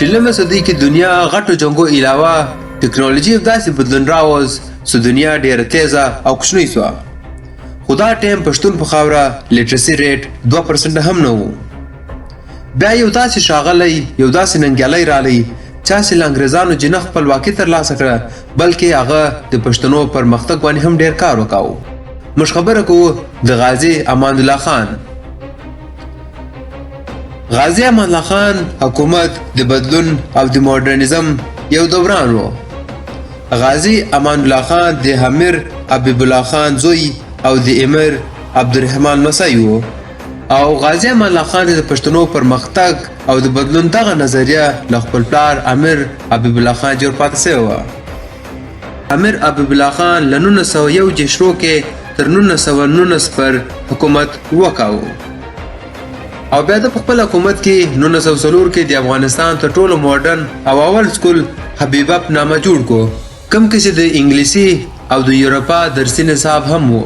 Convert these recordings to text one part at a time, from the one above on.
شلمه صدۍ کې دنیا غټو جنګو علاوه ټکنالوژي داسې بدلون راوست چې دنیا ډېره تیزه او کوچنۍ شوه. خو دا ټایم پښتون په خاوره لیټرسي ریټ 2% هم نه و. بیا یو داسې ښاغلی یو داسې ننګیالی رالی چا چې له انګریزانو جنه خپلواکي ترلاسه کړه بلکې هغه د پښتنو پرمختګ باندې هم ډېر کار وکاو. موږ خبره کوو د غازي امان الله خان. غازي امان الله خان حکومت د بدلون او د مډرنیزم یو دوران و. غازي امان الله خان د امیر حبیب الله خان زوی او د امیر عبدالرحمن مسی و او غازي امان الله خان د پښتنو پرمختګ او د بدلون دغه نظریه له خپل پلار امیر حبیب الله خان جوړ پاتې شوی و. امیر حبیب الله خان له 1901 جشرو کې تر 1919 پر حکومت وکاو او بیا د خپل حکومت کې 1904 کې د افغانستان تر ټولو ماډرن او اول سکول حبیبه په نامه جوړ کو کوم کې چې د انګلیسي او د یورپا درسي نصاب هم وو.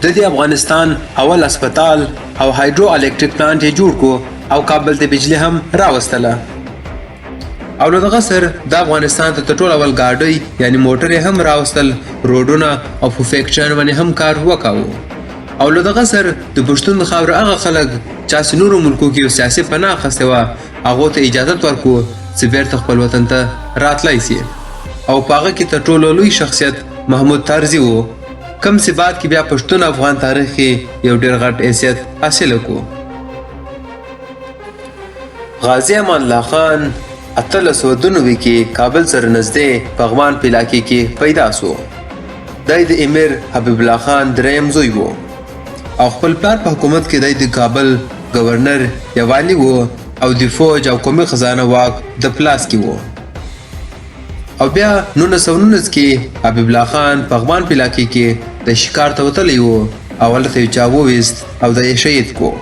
د افغانستان اول اسپیټال او هایدرو الکتریک پلانټ یې جوړ کو او کابل ته بجلی هم راوستله او له دغه سر د افغانستان ته ټول اول ګاډۍ یعنی موټر هم راوستل روډونه او په فیکټریانو باندې هم کار وکاو او له دغه سر د پښتون خاور هغه خلک چې نورو ملکو کې سیاسي پناه اخیستې وه هغو ته اجازه ورکو چې بیرته خپل وطن ته راتلی سي او په هغه کې تر ټولو لوی شخصیت محمود طرزي و کم چې بعد کې بیا پښتون افغان تاریخ کې یو ډېر غټ حیثیت حاصل کړو. غازي امان الله خان 1892 کې کابل سره نږدې پغمان په علاقې کې پیدا شو. دی د امیر حبیب الله خان دریم زوی و او خپل پلار په حکومت کې دی د کابل گورنر یا والی و او د فوج او قومي خزانه واک د پلاس کې و او بیا 1919 کې حبیب الله خان پغمان په علاقې کې د شکار ته وتلی و او هلته یې چا وویست او د یې شهید کو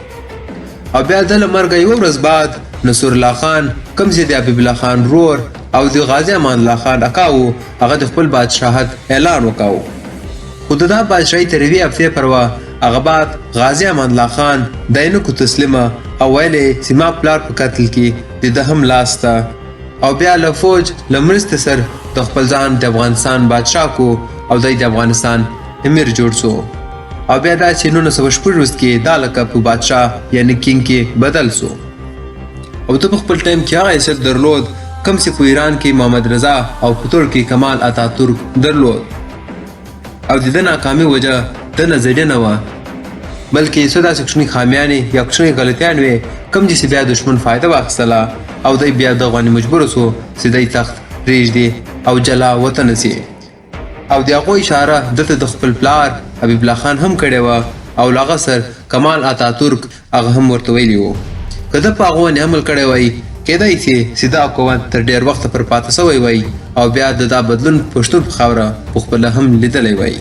او بیا د له مرګه یوه ورځ بعد نصر الله خان کوم چې د حبیب الله خان رور او د غازي امان الله خان اکا و هغه د خپل بادشاهت اعلان وکاو. خو د دا بادشاهي تر یوې هفتې پروا هغه بعد غازي امان الله خان دی نه کو تسلیمه او ویلې چې ما پلار په قتل کې د ده هم لاس ته او بیا له فوج له مرستې سره د خپل ځان د افغانستان بادشاه کو او دی د افغانستان امیر جوړ شو او بیا دا چې 1914 کې دا لقب په بادشاه یعنی کینګ کې بدل شو او د خپل ټایم کې هغه حیثیت درلود کم چې په ایران کې محمد رضا او په ترک کې کمال اتاتورک درلود او د ناکامي وجه د نظریه نه وه بلکې څه داسې کوچنۍ خامیانې یا کوچنۍ غلطیان وې کوم چې بیا دښمن فایده واخیستله او دی بیا دغه باندې مجبور شو چې دی تخت پرېږدي او جلا وطن سي او د هغو اشاره دلته د خپل پلار حبیب الله خان هم کړې وه او له هغه سر کمال اتاتورک هغه هم ورته ویلي وو که ده په هغو باندې عمل کړی وی کیدای شي چې دا حکومت تر ډېر وخته پر پاته سوی وی او بیا د دا بدلون پښتون په خاوره پخپله هم لیدلی وی.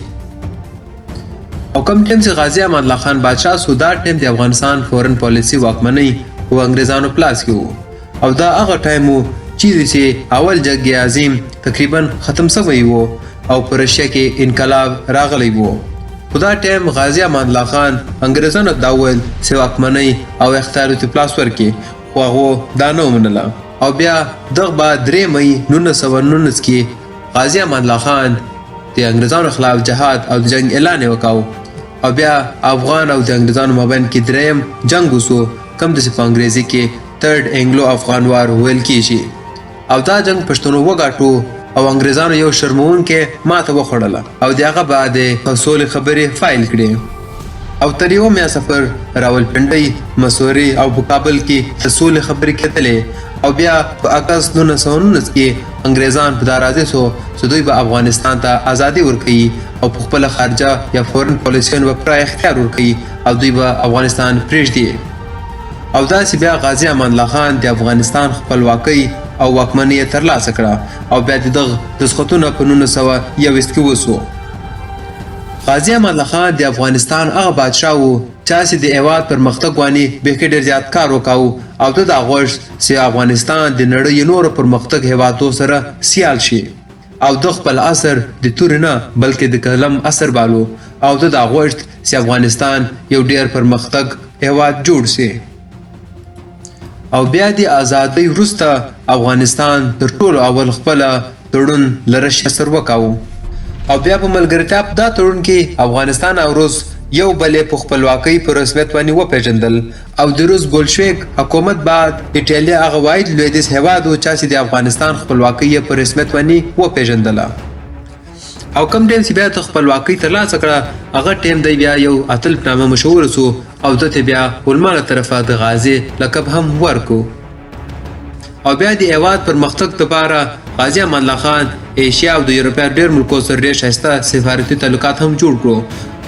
او کوم ټایم چې غازي امان الله خان بادشاه سو دا ټایم د افغانستان فورن پالیسي واکمنۍ په انګریزانو پلاس کې و او دا هغه ټایم و چې اول جنګ عظیم تقریبا ختم سوی و او په رشیا کې انقلاب راغلی و. خو دا ټایم غازي امان الله خان انګریزانو دا وویل چې واکمنۍ او اختیارو ته پلاس ورکړي خو هغو دا نه ومنله او بیا دغه بعد 3 مۍ 1919 کې غازي امان الله خان د انګریزانو خلاف جهاد او د جنګ اعلان یې وکاو او بیا افغان او د انګریزانو مابین کې دریم جنګ وسو کوم چې په انګریزي کې تھرډ انګلو افغان وار ویل کیږي او دا جنګ پښتنو وګاټو او انګریزانو یو شرمونکې ماته وخوړله او د هغه بعد په سولې خبرې فایل کړې او تر یو میا سفر راولپنډۍ مسوري او په کابل کې د سولې خبرې کېدلې او بیا په اګست 1919 کې انګریزان په دا راضي سو چې دوی به افغانستان ته ازادي ورکوي او په خپله خارجه یا فورن پالیسیانو به پوره اختیار ورکوي او دوی به افغانستان پرېږدي او داسې بیا غازي امان الله خان د افغانستان خپلواکۍ او واکمنۍ یې ترلاسه کړه او بیا د دغه دسخطونه په 1921 کې وسو. غازي امان الله خان د افغانستان هغه بادشاه و چې د هېواد پرمختګ باندې بیخي ډېر زیات کار وکاو او ده دا غوښت چې افغانستان د نړۍ نورو پرمختګ هېوادو سره سیال شي او د خپل عصر د تورې نه بلکې د قلم عصر بالو او ده دا غوښت چې افغانستان یو ډېر پرمختګ هېواد جوړ شي او بیا د ازادۍ وروسته افغانستان تر ټولو اول خپله تړون له رشیا سره وکاو او بیا په ملګرتیا په دا تړون کې افغانستان او روس یو بلې په خپلواکۍ په رسمیت باندې وپېژندل او د روس بولشویک حکومت بعد ایټالیا هغه واحد لویدیځ هېواد و چا چې د افغانستان خپلواکۍ یې په رسمیت باندې وپېژندله او کم ټیم چې بیا د خپلواکۍ ترلاسه کړه هغه ټیم دی بیا یو اتل په نامه مشهور سو او دته بیا علما له طرفه د غازي لقب هم ورکو او بیا د هېواد پرمختګ لپاره غازي امان الله خان ایشیا او د یورپیا ډېر ملکو سره ډېر ښایسته سفارتي تعلقات هم جوړ کړو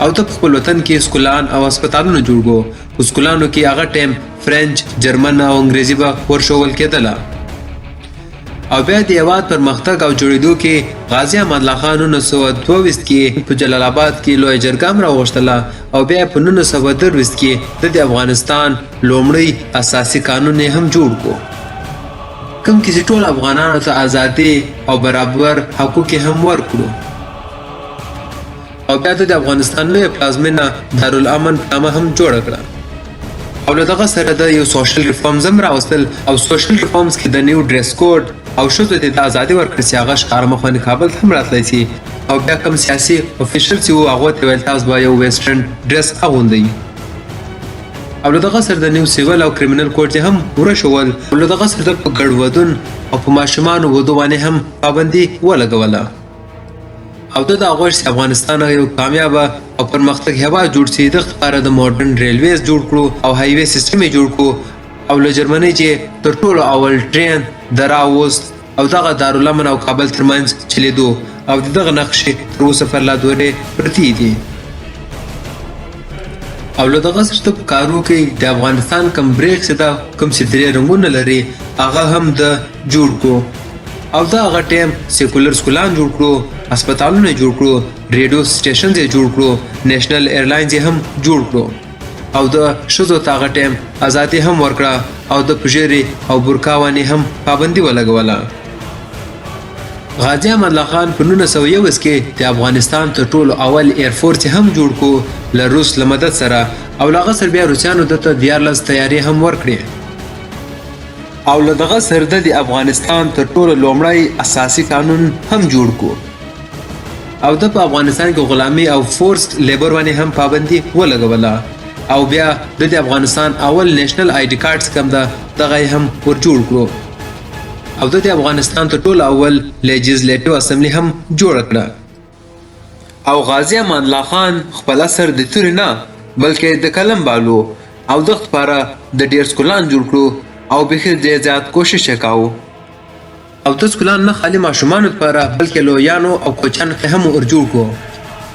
او د خپل وطن کې سکولان او هسپتالونه جوړ کړو په سکولانو کې هغه ټیم فرنچ جرمن او انګریزي به ورښول کېدله او بیا د هېواد پرمختګ او جوړېدو کې غازي امان الله خان 1922 کې په جلال آباد کې لویه جرګه هم راوغوښتله او بیا په 1923 کې د افغانستان لومړی اساسي قانون یې هم جوړ کړو کوم کې چې ټول افغانانو ته ازادي او برابر حقوق هم ورکړو او بیا د افغانستان لویه پلازمینه دارالامن په نامه هم جوړه کړه او له دغه سره د یو سوشل ریفارمز هم راوستل او سوشل ریفارمز کې د نیو ډریس کوډ او ښځو ته د ازادي ورکړل چې هغه ښکاره مخ کابل ته هم راتلی سي او بیا کوم سیاسي افیشل چې وو هغو ته ویل تاسو به یو ویسټرن ډریس اغوندئ او له دغه سره د نیو سیول او کریمینل کوډ یې هم ورشول او له دغه سره په ګډوډون او په ماشومانو ودو باندې هم پابندي ولګوله او د هغوی چې افغانستان یو کامیابه او پرمختګ هېواد جوړ شي دغه لپاره د ماډرن ریلویز جوړ کړو او هایوې سیستم یې جوړ کړو او له جرمنۍ چې تر ټولو اول ټرین د راوست او دغه دارالامن او کابل ترمنځ چلیدو او د دغه نقشې تر اوسه پر لا دورې پرتې دي او له دغه سره په کارو کې د افغانستان کم بریک چې دا کوم چې درې رنګونه لري هغه هم د جوړ کړو او دا هغه ټیم سیکولر سکولان جوړ کړو هسپتالونه جوړ کړو ریډیو سټیشنز یې جوړ کړو نیشنل ایرلاینز یې هم جوړ کړو او د ښځو ته هغه ټیم ازادي هم ورکړه او د پژېرې او برقا باندې هم پابندي ولګوله غازي امان الله خان په 1921 کې د افغانستان تر ټولو اول ایرفورس هم جوړ کړو له روس له مدد سره او له هغه سره بیا روسیانو دته 14 تیارې هم ورکړې او له دغه سره د افغانستان تر ټولو لومړی اساسي قانون هم جوړ کړو او د په افغانستان کې غلامي او فورسډ لیبر باندې هم پابندي ولګوله او بیا د افغانستان اول نیشنل آی ډي کارډز کوم ده دغه هم ور جوړ کړو او د افغانستان تر ټولو اول لیجسلیټیو اسمبلی هم جوړ کړه او غازي امان الله خان خپل اثر د تورې نه بلکې د قلم بالو او د لپاره د ډېر سکولان جوړ کړو او بخیر ډېر زیات کوشش یې کاوه او د سکولان نه خالي ماشومانو لپاره بلکې لویانو او کوچانو ته هم ور جوړ کړو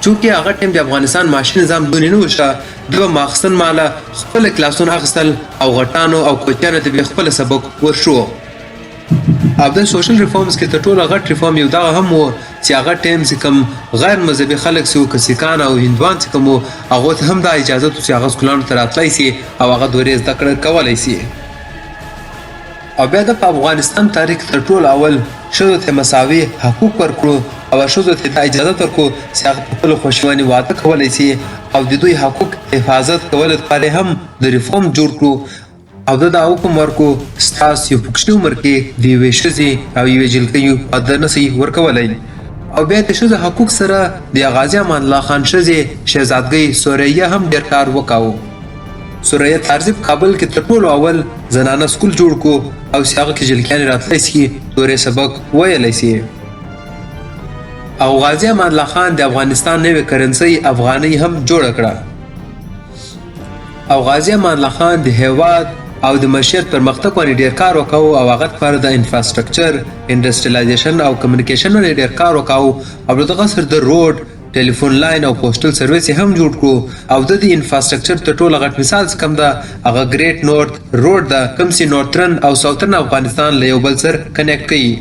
چونکې هغه ټیم د افغانستان معاشي نظام دونې نه وشته د به ماخستن ماله خپل کلاسونه اخیستل او غټانو او کوچانو ته به خپل سبق ورشو او د سوشل ریفارمز کې تر ټولو غټ ریفارم یو دغه هم و چې هغه ټیم چې کوم غیر مذهبي خلک سي که سیکان او هندوان چې کوم هغو ته هم دا اجازه و چې هغه سکولانو ته راتلی سي او هغه دورې زده کړه کولی سي او بیا د افغانستان تاریخ تر ټولو اول ښځو ته مساوي حقوق ورکړو او ښځو ته دا اجازه ورکړو چې هغه په خپلو خوښیوانې واده کولی سي او د دوی حقوق حفاظت کولو لپاره هم د ریفارم جوړ کړو او دا حکم ورکړو ستاسو یو په کوچني عمر کې د یوې ښځې او یوې جلکۍ واده نه سي ورکولی او بیا د ښځو حقوق سره د غازي امان الله خان ښځې شهزادګۍ سوریه هم ډېر کار وکاوه سوریه تارزی په کابل کې تر ټولو اول زنانه سکول جوړ کړو او چې هغه کې جلکیانې راتلی سي دورې سبق ویلی سي او غازي امان الله خان د افغانستان نوې کرنسۍ افغانۍ هم جوړه کړه او غازي امان الله خان د هېواد او د معیشت پرمختګ باندې ډېر کار وکاوه او هغه لپاره د انفراسټرکچر انډسټریالایزیشن او کمیونیکیشن باندې ډېر کار وکاوه او دغه سره د روډ ټلیفون لاین او پوسټل سرویس هم جوړ کړو او د دې انفراسټرکچر تر ټولو غټ مثال څه کوم ده هغه ګریټ نورث روډ ده کوم چې نورترن او ساوترن افغانستان له یو بل سره کنیکټ کوي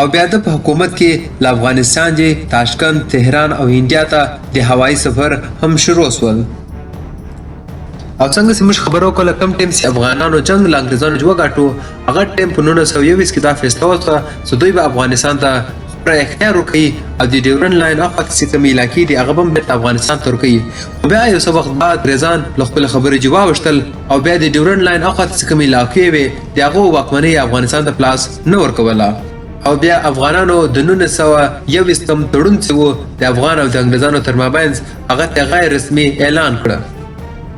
او بیا د حکومت کې له افغانستان چې تاشکند تهران او انډیا ته د هوایي سفر هم شروع شول او څنګه چې موږ خبرو کوله کم ټیم چې افغانانو جنگ له انګریزانو وګاټو هغه ټیم په 1921 کې دا فیصله وکړه چې دوی به افغانستان ته پوره اختیار ورکوي او د ډیورنډ لاین اخوا چې کوم علاقې دي هغه به هم بیرته افغانستان ته ورکوي. خو بیا یو څه وخت بعد انګریزان له خپلې خبرې جواب وشتل او بیا د ډیورنډ لاین اخوا چې کوم علاقې وې د هغو واکمنۍ افغانستان ته پلاس نه ورکوله او بیا افغانانو د 1921 تړون چې و د افغان او د انګریزانو تر مابینځ هغه ته غیر رسمي اعلان کړه.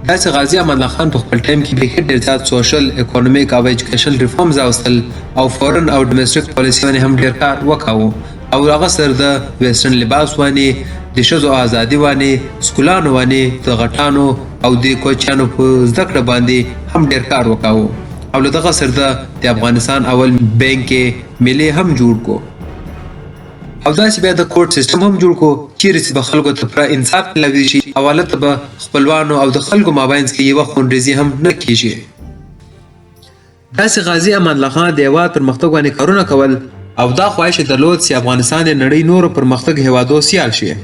داسې غازي امان الله خان په خپل ټایم کې بیخي ډېر زیات سوشل اکونومیک او ایجوکیشنل ریفارمز راوستل او فورن او ډومېسټک پالیسي باندې هم ډېر کار وکاوه او هغه سره د ویسټرن لباس وانې د ښځو ازادي وانې سکولانو وانې د غټانو او د کوچیانو په زده کړه باندې هم ډېر کار وکاوه او له دغه سره د افغانستان اول بینک ملي هم جوړ کو او داسې بیا د کورټ سیستم هم جوړ کو چیرې چې به خلکو ته پوره انصاف ملاوي شي او هلته به خپلوانو او د خلکو مابینځ کې یوه خونریزي هم نه کیږي. داسې غازي امان الله خان د هېواد پرمختګ باندې کارونه کول او دا خواهش یې درلود چې افغانستان د نړۍ نورو پرمختګ هېوادو سیال شي.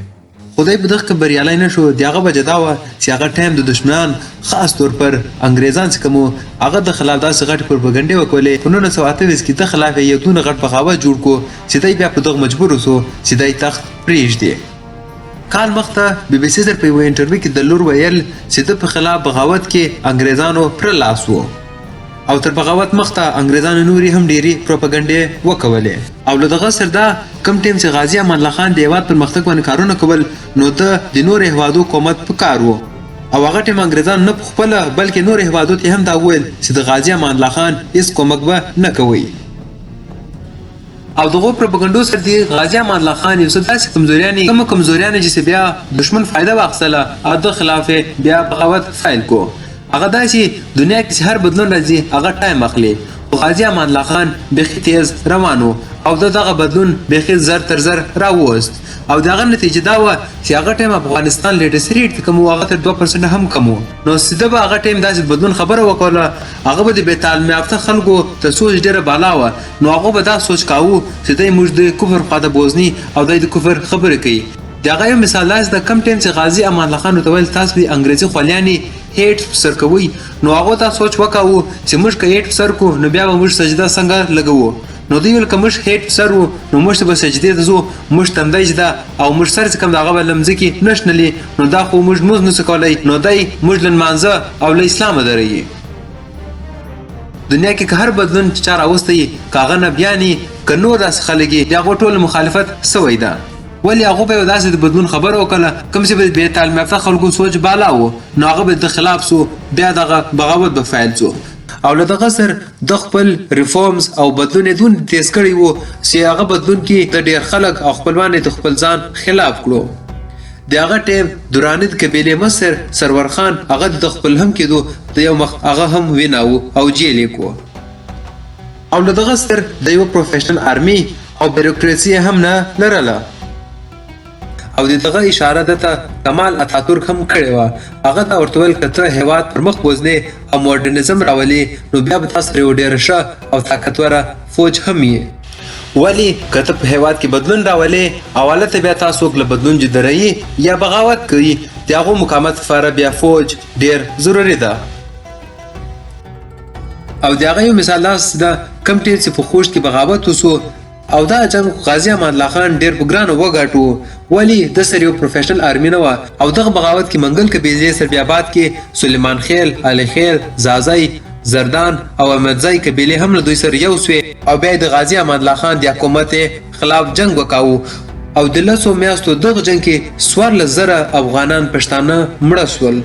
خدای په دغه کې بریالی نه شو. د هغه وجه دا وه چې هغه ټایم د دشمنان خاص طور پر انګریزان چې کوم هغه د خلاف داسې غټې پروپاګنډې وکولې. په 1928 کې د خلاف یې یو دونه غټ بغاوت جوړ کړو چې دی بیا په دغه مجبور وسو چې دی تخت پرېږدي. کال مخته بي بي سي سره په یوه انټرویو کې د لور ویل چې د په خلاف بغاوت کې انګریزانو پر لاس و او تر بغاوت مخته انګریزانو نوري هم ډېرې پروپاګنډې وکولې او له دغه سره دا کم ټیم چې غازي امان الله خان د هېواد پرمختګ باندې کارونه کول نو د نورو هېوادو حکومت په کار و او هغه ټیم انګریزان نه پخپله بلکې نورو هېوادو ته هم دا وویل چې د غازي امان الله خان هېڅ کومک به نه کوئ او دغو پروپاګنډو سره د غازي امان الله خان یو څه داسې کمزوریانې کومه کمزوریانې چې بیا دشمن فایده واخیستله او د خلاف بیا بغاوت فیل کو. هغه دا چې دنیا کې چې هر بدلون راځي هغه ټایم اخلي خو غازي امان الله خان بیخي تیز روان و او دغه بدلون بیخي زر تر زر راووست او د هغه نتیجه دا وه چې هغه ټایم افغانستان لیټس ریټ کم و هغه تر 2% هم کم و نو سیده به هغه ټایم داسې بدلون خبره وکوله هغه به د بې تعلیم یافته خلکو ته سوچ ډېره بالا وه نو هغه به دا سوچ کاوه چې دی موږ د کفر خواته بوزني او دی د کفر خبرې کوي. د هغه یو مثال داسې د کم ټایم چې غازي امان الله خان ورته ویل تاسو به انګریزي خولیانې هیټ سر کوئ نو هغو دا سوچ وکاوه چې موږ که هیټ سر کو نو بیا به موږ سجده څنګه لګوو نو دوی ویل که موږ هیټ سر وو نو موږ ته به سجدې ته ځو موږ تندی جده او موږ سر چې کوم د هغه به له مځکې نه شنلي نو دا خو موږ لمونځ نسو کولی نو دی موږ له لمانځه او له اسلامه دروي. دنیا کې که هر بدلون چې چا راوستی که هغه نبیانې که نور داسې خلک یې د هغو ټول مخالفت سوی ده ولې هغو به یو داسې د بدلون خبره وکړله کوم چې به بې تعلیم یافته خلکو سوچ بالا و نو هغه به د خلاف سو بیا دغه بغاوت به فعال سو او له دغه سر د خپل ریفارمز او بدلون یې دون تیز کړی و چې هغه بدلون کې د ډېر خلک او خپلوان یې د خپل ځان خلاف کړو. د هغه ټایم درانید قبیلې مصر سرور خان هغه د خپل هم کېدو د یو مخ هغه هم ویناوه او جیل یې کو او له دغه سر د یوه پروفیشنل آرمي او بیروکراسي هم نه لرله او د دغه اشاره دته کمال اتاتورک هم کړې وه هغه ته ورته ویل که ته هېواد پر مخ بوځنې او موډرنیزم راولې نو بیا به تا سره یو ډېره ښه او طاقتوره فوج هم یې ولې که ته په هېواد کې بدلون راولې او هلته بیا تا څوک له بدلون جدروي یا بغاوت کوي د هغو مقاومت لپاره بیا فوج ډېر ضروري ده. او د هغه یو مثال داسې ده کوم ټیم چې په خوست کې بغاوت وسو او دا جنګ غازي امان الله خان ډېر په ګرانو وګاټو ولې د سره یو پروفیشنل آرمي نه وه او دغه بغاوت کې منګل قبیلې سربیاباد کې سلیمان خیل علي خیل زازی زردان او احمدزی قبیلې هم له دوی سره یو سوې او بیا د غازي امان الله خان د حکومت خلاف جنګ وکاوه او د 10 میاشتو دغه جنګ کې 14,000 افغانان پښتانه مړه شول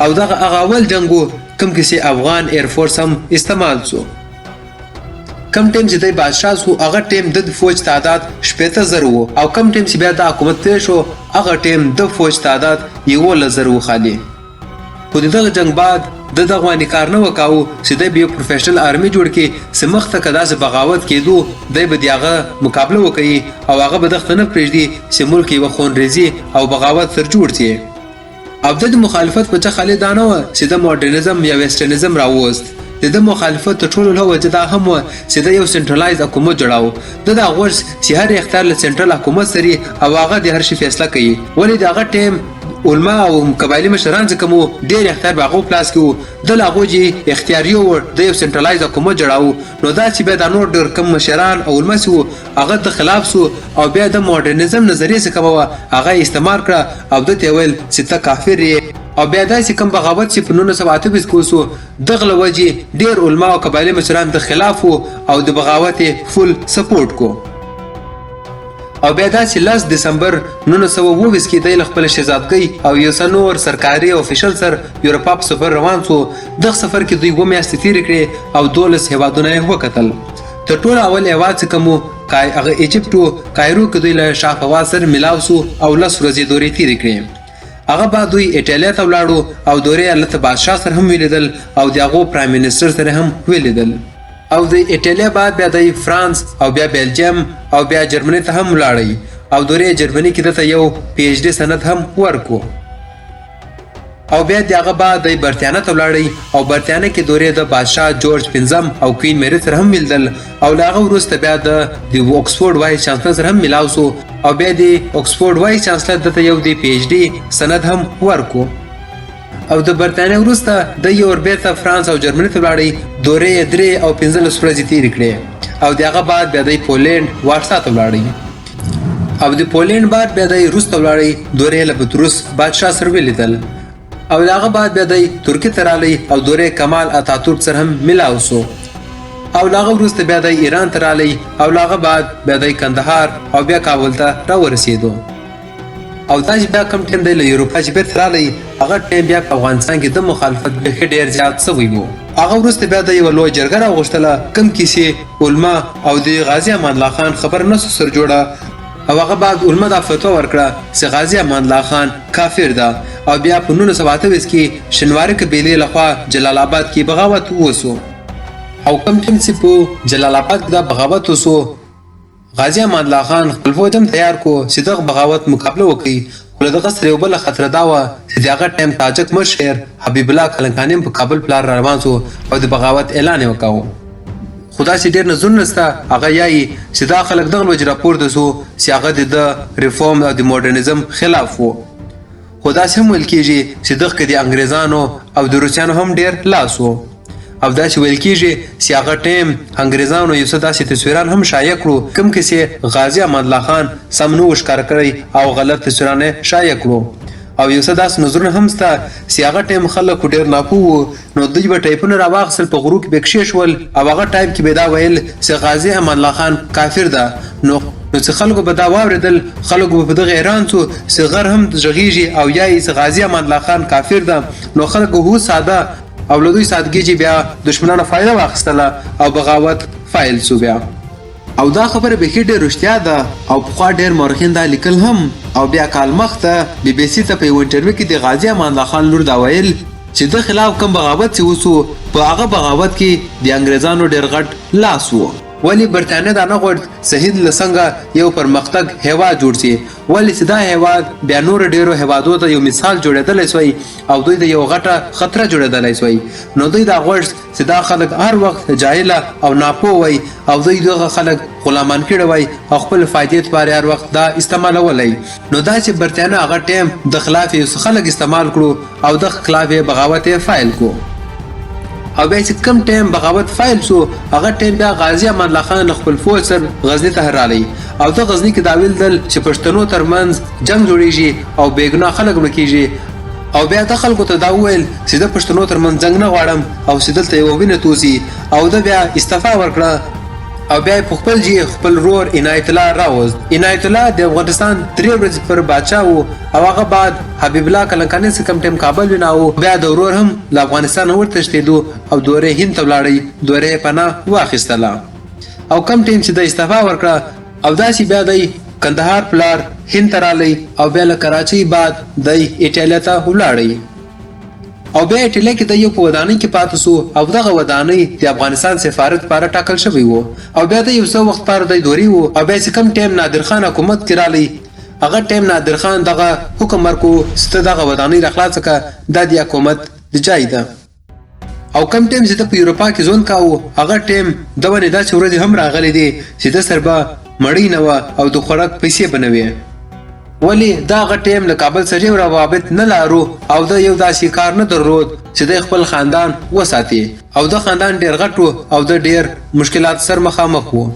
او دغه هغه اول جنګ و کوم کې چې افغان ایرفورس هم استعمال سو. کم ټیم چې دی بادشاه سو هغه ټیم د فوج تعداد 80,000 و او کم ټیم چې بیا د حکومت پرې شو هغه ټیم د فوج تعداد 11,000 و خالي. خو د دغه جنګ بعد د دغه باندې کار نه وکاوه چې دی به یو پروفیشنل آرمي جوړ کړي چې مخته که داسې بغاوت کېدو دی به د هغه مقابله وکوي او هغه به دغه نه پرېږدي چې ملک یوه خونریزي او بغاوت سره جوړ شي. او د مخالفت په چا خالي دا نه وه چې د موډرنیزم یا ویسټرنیزم راووست د مخالفت تر ټولو لویه وجه دا هم وه چې د یو سنټرلایز حکومت جوړاوه د دا غوښ چې هر اختیار له سنټرل حکومت سري او هغه د هر شي فیصله کوي ولې د هغه ټایم علما او قبایلي مشران چې کوم ډېر اختیار به هغو په لاس کې وو د هغو چې اختیاري وو د یو سنټرلایز حکومت جوړاوه نو دا چې بیا دا نور ډېر کم مشران او علما چې وو هغه د خلاف سو او بیا د موډرنیزم نظریه چې کومه وه هغه استعمال کړه او دته ویل چې ته کافر یې او بیا داسې کوم بغاوت چې په 1928 کې وسو دغه له وجې ډېر علما او قبایلي مشران د خلاف وو او د بغاوت یې فل سپورټ کو او بیا داسې 10 دسمبر 1920 کې د خپل شهزادګۍ او یو نور سرکاري او افیشل سر یورپا په سفر روان شو دغه سفر کې دوی 2 میاشتې تیرې کړې او 12 هیوادونه یې وکتل تر ټولو اول هیواد چې کوم هغه ایجپټ و کایرو کې دوی له شاه فواز سره ملاو سو او 10 ورځې دورې تیرې کړې هغه بعد دوی ایټالیا ته ولاړو او دورې هلته بادشاه سره هم ولیدل او د هغو پرایم منسټر سره هم ولیدل او د ایټالیا بعد بیا د فرانس او بیا بیلجیم او بیا جرمني ته هم ولاړی او دورې جرمني کې دته یو پی ایچ ډي سند هم ورکو او بیا دغه بعد د برتانیا ته ولاړی او برتانیا کې دورې د بادشاه جورج پنځم او کوین میری سره هم ولیدل او له هغه وروسته بیا د اوکسفورډ وایس چانسلر سره هم ملاو سو او بیا د اوکسفورډ وایس چانسلر دته یو د پی ایچ ډي سند هم ورکو او د برتانیا وروسته د یو بیرته فرانس او جرمني ته ولاړی دورې 3 او 15 ورځې تیرې کړې او دغه بعد بیا د پولند وارسا ته ولاړی او د پولند بعد بیا د روس ته ولاړی دورې له پطرس بادشاه سره ولیدل او دغه بعد بیا د ترکی ته رالی او دورې کمال اتاتورک سره هم ملاو سو او هغه وروسته بیا د ایران ته رالی او هغه بعد بیا د کندهار او بیا کابل ته راورسېدو او دا چې بیا کم ټیم دی له یوروپا چې بیرته رالی هغه ټیم بیا په افغانستان کې د مخالفت بیخي ډېر زیات سوی و هغه وروسته بیا د یوه لویه جرګه راوغوښتله کوم کیسې علما او د غازي امان الله خان خبر نسو سر جوړه او هغه بعد علما دا فتوا ورکړه چې غازي امان الله خان کافر ده او بیا په 1928 کې شنواري قبیلې لخوا جلال آباد کې بغاوت وسو او کوم ټیم چې په جلال آباد کې دا بغاوت وسو غازي امان الله خان خپل فوج هم تیار کو چې دغه بغاوت مقابله وکړي خو دغه سره یو بله خطره دا وه چې د هغه ټایم تاجک مشر حبیب الله کلنکاني هم په کابل پلار را روان سو او د بغاوت اعلان یې وکاوه خو داسې ډېر نظرونه شته هغه یایي چې دا خلک دغه وجې راپورته سو چې هغه د ریفورم او د موډرنیزم خلاف و خو داسې هم ویل کېږي چې دغه کې د انګریزانو او د روسیانو هم ډېر لاس و او داسې ویل کېږي چې هغه ټیم انګریزانو یو څه داسې تصویران هم شایع کړو کوم کې چې غازي امان الله خان سم نه و ښکاره کړی او غلط تصویران یې شایع کړو او یو څه داسې نظرونه هم شته چې هغه ټیم خلکو ډېر ناپوه وو نو دوی به ټایپونه راواخیستل په غرو کې به کښېښول او هغه ټایم کې به دا ویل چې غازي امان الله خان کافر ده نو چې خلکو به دا واورېدل خلکو به په دغه حیران سو چې غر هم غږېږي او یا یې چې غازي امان الله خان کافر ده نو خلکو هو ساده او له دوی سادګي چې بیا دشمنانو فایده واخیستله او بغاوت فایل سو بیا او دا خبره بیخي ډېر رښتیا ده او پخوا ډېر مورخین دا لیکل هم او بیا کال مخته بي بي سي ته په یو انټرویو کې د غازي امان الله خان لور دا ویل چې د خلاف کوم بغاوت چې وسو په هغه بغاوت کې د انګریزانو ډېر غټ لاس و ولی برتانیا دا نه غوښت چې هند له څنګه یو پرمختګ هیواد جوړ شي ولې چې دا هیواد بیا نور ډېرو هیوادو ته یو مثال جوړېدلی سوی او دوی د یو غټه خطره جوړېدلی سوی نو دوی دا غوښت چې دا خلک هر وخت جاهله او ناپوه وی او دوی دغه خلک غلامان کړي وی او خپل فایدې لپاره هر وخت دا استعمالولی نو دا چې برتانیا هغه ټیم د خلاف یو خلک استعمال کړو او د خلاف بغاوت فایل کو او بیا چې کم ټایم بغاوت فایل سو هغه ټایم بیا غازي امان الله خان خپل فوج سره غزني ته رالی او د غزني کې دا ویل چې پښتنو ترمنځ جنگ جوړیږي او بېګناه خلک مړه کیږي او بیا د خلکو ته دا وویل چې د پښتنو ترمنځ جنگ نه غواړم او چې دلته یوه وینه توسي او د بیا استعفا ورکړه او بیا په خپل جی خپل رور عنایت الله راوست عنایت الله د افغانستان 3 ورځې پر بادشاه وو او هغه بعد حبیب الله کلنکاني چې کوم ټیم کابل وناو بیا د ورور هم له افغانستان ورتښتېدو او دورې هند ته ولاړی دورې پناه واخیستله او کم ټیم چې د استعفا ورکړه او داسې بیا د کندهار پلار هند ته رالی او بیا له کراچۍ بعد د ایټالیا ته ولاړی او بیا ایټالیا کې د یو په ودانۍ کې پاتې سو او دغه ودانۍ د افغانستان سفارت لپاره ټاکل شوی و او بیا د یو څه وخت لپاره د دوري و او بیا چې کم ټیم نادر خان حکومت کې رالی هغه ټیم نادر خان دغه حکم ورکو چې دغه ودانۍ راخلاصه کړه د حکومت د جای ده او کم ټیم چې په یورپا کې ژوند کاوه هغه ټیم د ونې داسې ورځې هم راغلی دی چې د سر به مړی نه وه او د خوراک پیسې به نه وې ولی دغه ټیم له کابل سره یو روابط نه لرو او د یو داسې کار نه درلود چې د خپل خاندان وساتي او د خاندان ډیر غټ او د ډیر مشکلات سره مخامخ وو.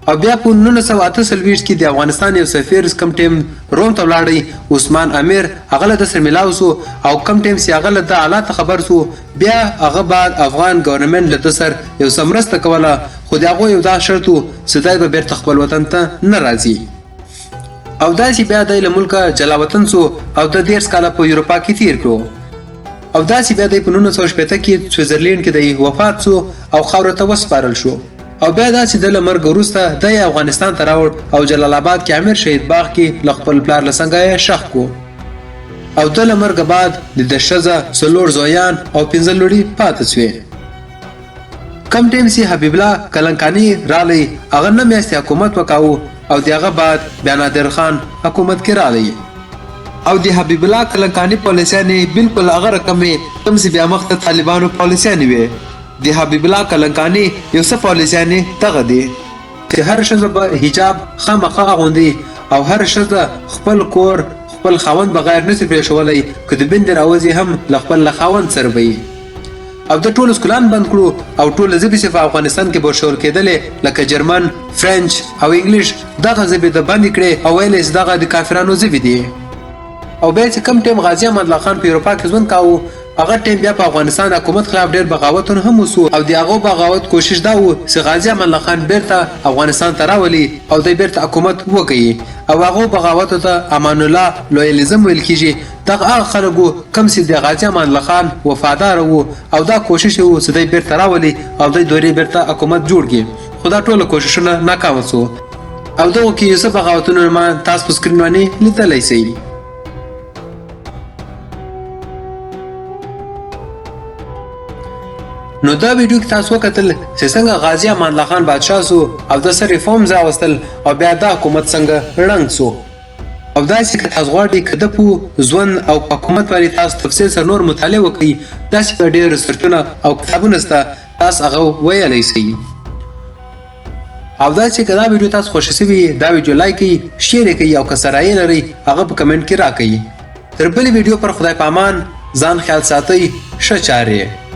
او بیا په 1948 کې د افغانستان یو سفیر کم ټیم روم ته ولاړی عثمان امیر هغه له سره ملاو سو او کم ټیم سی هغه له د حالات خبر سو بیا هغه بعد افغان ګورنمنت له سر یو سمرسته کوله خو دغه یو دا شرط چې دای به بیرته خپل وطن ته نه راځي او داسې بیا د ملک جلاوطن سو او د 10 کال په یورپا کې تیر کړو او داسې بیا د 1960 کې سویټزرلند کې د وفات سو او خاور ته وسپارل شو او بیا دا چې د مرګ وروسته د افغانستان ته راوړ او جلال آباد کې امیر شهید باغ کې خپل پلار له څنګه شخ کو او د مرګ بعد د شزه سلور زویان او 15 لوري پاتې شوې. کم ټیم سي حبیب الله کلنکانی رالی هغه نه میاشتې حکومت وکاو او دغه بعد بیا نادر خان حکومت کې رالی او د حبیب الله کلنکانی پالیسیانې بالکل هغه رقمې کوم چې بیا مخ ته طالبانو پالیسیانې وي. د حبیب الله کلنکانی یو څه پالیسیانې دغه دي چې هر ښځه به حجاب خامخا اغوندي او هر ښځه خپل کور خپل خاوند بغیر نشي پرېښولی که د بند راوځي هم له خپل خاوند سره به او د ټول سکولان بند کړو او ټول ژبې چې په افغانستان کې بشور کېدلې لکه جرمن فرنچ او انګلیش دغه ژبې د بند کړې او ویلې چې دغه د کافرانو ژبې دي. او بیا چې کم ټیم غازی امان الله خان په اروپا کې ژوند کاوه هغه ټیم بیا په افغانستان حکومت خلاف ډیر بغاوتونه هم وسو او د هغه بغاوت کوشش دا و چې غازی امان الله خان بیرته افغانستان ته راولي او د بیرته حکومت وکړي او هغه بغاوت ته امان الله لویالیزم ویل کیږي. دغه هغه خلکو کم چې د غازی امان الله خان وفادار وو او دا کوشش وو چې د بیرته راولي او د دوی بیرته حکومت جوړ کړي خو دا ټول کوششونه ناکام شو او دغه کې څه بغاوتونه ما تاسو په سکرین باندې لیدلای شئ. نو دا ویډیو کې تاسو وکتل چې څنګه غازی امان الله خان بادشاه سو او د سر ریفورمز راوستل او بیا د حکومت څنګه رنګ سو او دا چې تاسو غواړئ کده په ژوند او حکومت باندې تاسو تفصیل سره نور مطالعه وکړئ دا چې ډېر ریسرچونه او کتابونه ستا تاسو هغه ویلی شئ. او دا چې دا ویډیو تاسو خوښ شوي دا ویډیو لایک کړئ شیر کړئ او که څه رایې لرئ هغه په کمنټ کې راکړئ. تر بلې ویډیو پر خدای په امان ځان خیال ساتئ ښه چارې